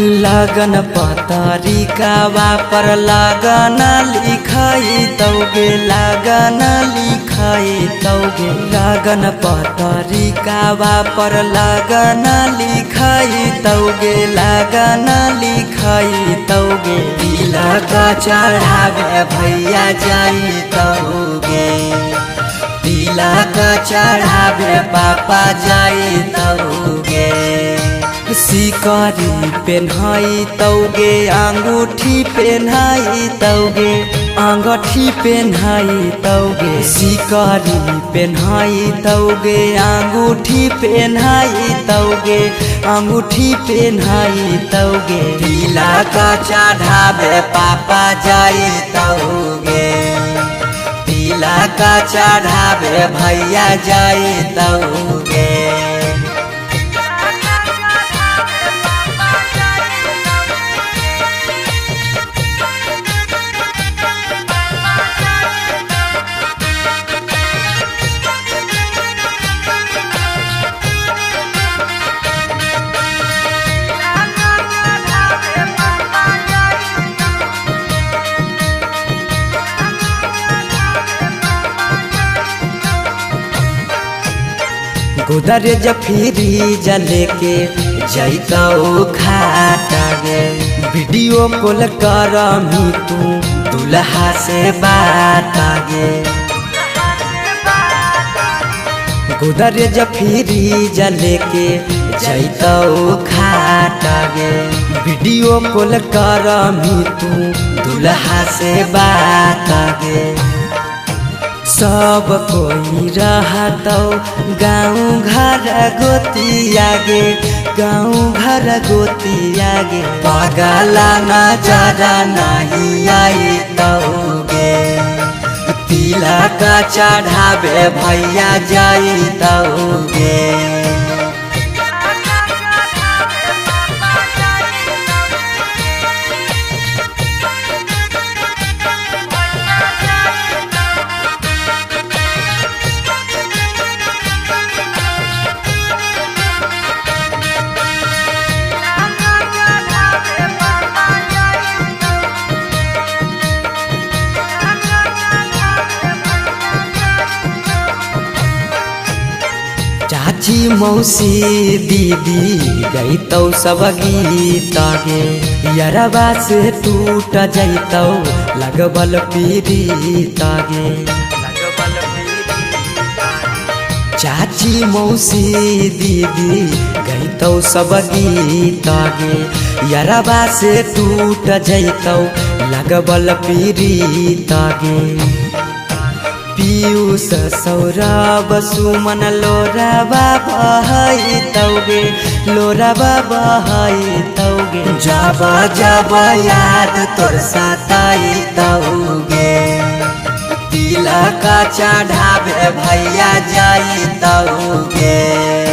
लगन पतरिकावा पर लगन लिखाई तौगे लगन लिखाई तौगे लगन पतरिकावा पर लगन लिखाई तौगे लगन लिखाई तौगे तिलक चढ़ावे भैया जाई तौगे तिलक चढ़ावे पापा जाई तौगे सिकरी पेन्हाई तौगे अंगूठी पेन्हाई तौगे अंगूठी पेन्हाई तौगे सिकरी पेन्हाई तौगे अंगूठी पेन्हाई तौगे अंगूठी पेन्हाई तौगे तिलक चढ़ावे पापा जाई तौगे तिलक चढ़ावे भैया जाई तौगे गोदरेज फ्रिज लेके जैतौ खाटा गे वीडियो कॉल करमी तू दुल्हा से बात गे गोदरेज फ्रिज लेके जैतौ खाटा गे वीडियो कॉल करमी तू दुल्हा से बात गे सब कोई रहतौ गाँव घर गोतिया गे गाँव घर गोतिया गे पगला नजर नहीं आई तौगे तिलक चढ़ावे भैया जाई तौगे चाची मौसी दीदी गईतौ सब गीत गे यरबा से टूट जैतौ लगबल पीड़ित गे चाची मौसी दीदी गईतौ सब गीत गे यरबा से टूट जैतौ लगबल पीड़ित गे पीयूष सौरभ सुमन लोराबा बहाई तौगे लोराबा बहाई तौगे जब जब याद तोर सताई तौगे तिलक चढ़ावे भैया जाई तौगे।